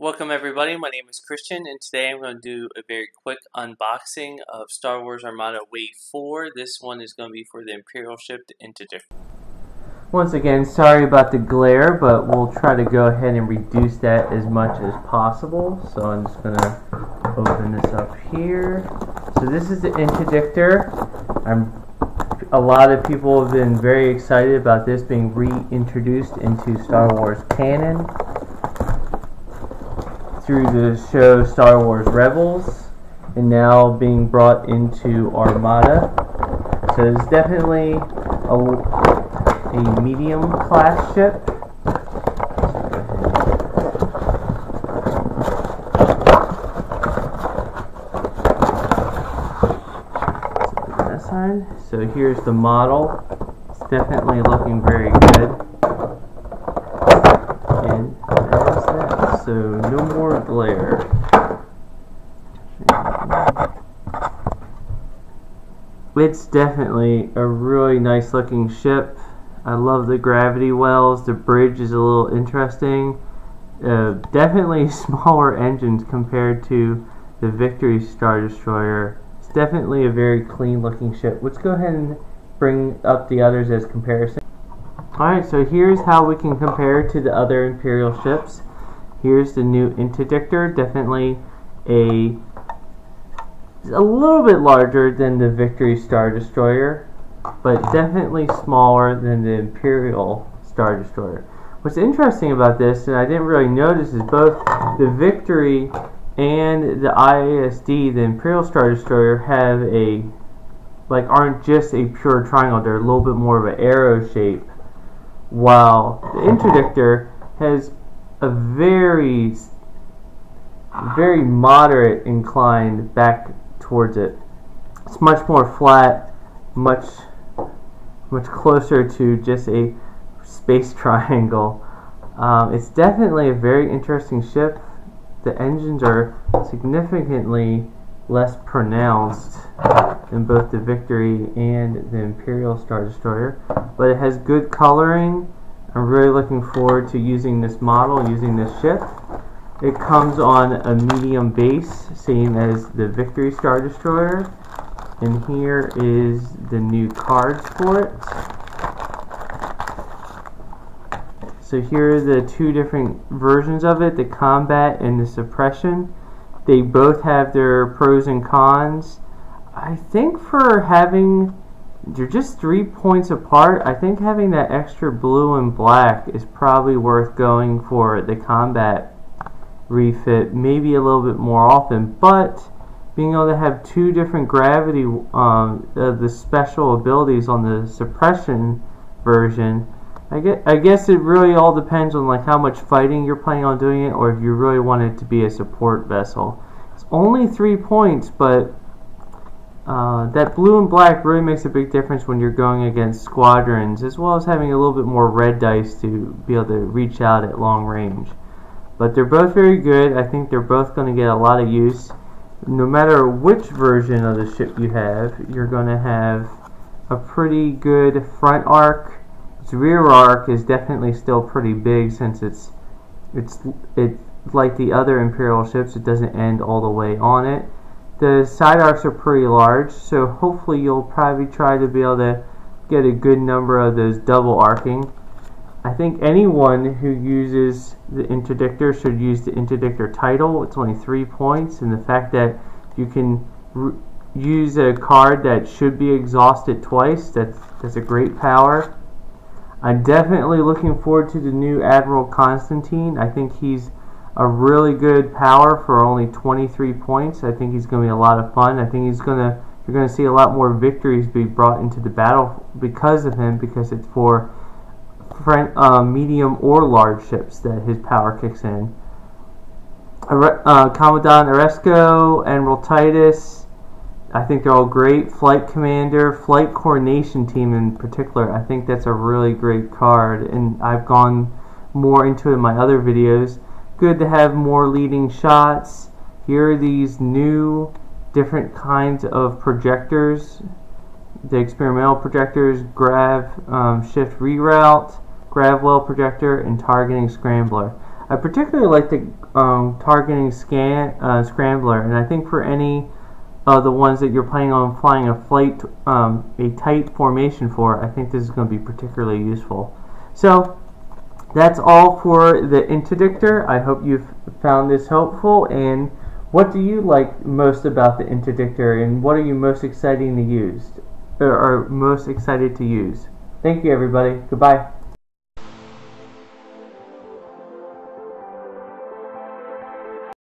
Welcome everybody, my name is Christian and today I'm going to do a very quick unboxing of Star Wars Armada Wave 4. This one is going to be for the Imperial ship, the Interdictor. Once again, sorry about the glare, but we'll try to go ahead and reduce that as much as possible. So I'm just going to open this up here. So this is the Interdictor. A lot of people have been very excited about this being reintroduced into Star Wars canon through the show Star Wars Rebels, and now being brought into Armada. So it's definitely a medium class ship. So here's the model. It's definitely looking very good. And there's that. So no more glare. It's definitely a really nice looking ship. I love the gravity wells. The bridge is a little interesting. Definitely smaller engines compared to the Victory Star Destroyer. It's definitely a very clean looking ship. Let's go ahead and bring up the others as comparison. Alright, so here's how we can compare to the other Imperial ships. Here's the new Interdictor, definitely a little bit larger than the Victory Star Destroyer, but definitely smaller than the Imperial Star Destroyer. What's interesting about this, and I didn't really notice, is both the Victory and the ISD, the Imperial Star Destroyer, have aren't just a pure triangle. They're a little bit more of an arrow shape, while the Interdictor has a very moderate incline back towards it. It's much more flat, much closer to just a space triangle. It's definitely a very interesting ship. The engines are significantly less pronounced than both the Victory and the Imperial Star Destroyer, but it has good coloring. I'm really looking forward to using this model, using this ship. It comes on a medium base, same as the Victory Star Destroyer, and here is the new cards for it. So here are the two different versions of it, the combat and the suppression. They both have their pros and cons. I think they're just 3 points apart. I think having that extra blue and black is probably worth going for the combat refit maybe a little bit more often, but being able to have two different gravity, the special abilities on the suppression version, I guess it really all depends on how much fighting you're planning on doing it, or if you really want it to be a support vessel. It's only 3 points, but that blue and black really makes a big difference when you're going against squadrons, as well as having a little bit more red dice to be able to reach out at long range. But they're both very good. I think they're both going to get a lot of use. No matter which version of the ship you have, you're going to have a pretty good front arc. Its rear arc is definitely still pretty big, since it's like the other Imperial ships. It doesn't end all the way on it. The side arcs are pretty large, so hopefully you'll probably try to be able to get a good number of those double arcing. I think anyone who uses the Interdictor should use the Interdictor title. It's only 3 points, and the fact that you can use a card that should be exhausted twice, that's a great power. I'm definitely looking forward to the new Admiral Constantine. I think he's a really good power for only 23 points. I think he's going to be a lot of fun. I think you're going to see a lot more victories be brought into the battle because of him, because it's for medium or large ships that his power kicks in. Commandant Oresco, Admiral Titus, I think they're all great. Flight Commander, Flight Coordination Team in particular, I think that's a really great card, and I've gone more into it in my other videos. Good to have more leading shots. Here are these new different kinds of projectors. The experimental projectors, grav, shift reroute, grav well projector, and targeting scrambler. I particularly like the targeting scrambler, and I think for any the ones that you're planning on flying a tight formation for, I think this is going to be particularly useful. So that's all for the Interdictor. I hope you've found this helpful. And what do you like most about the Interdictor, and what are you most excited to use? Thank you, everybody. Goodbye.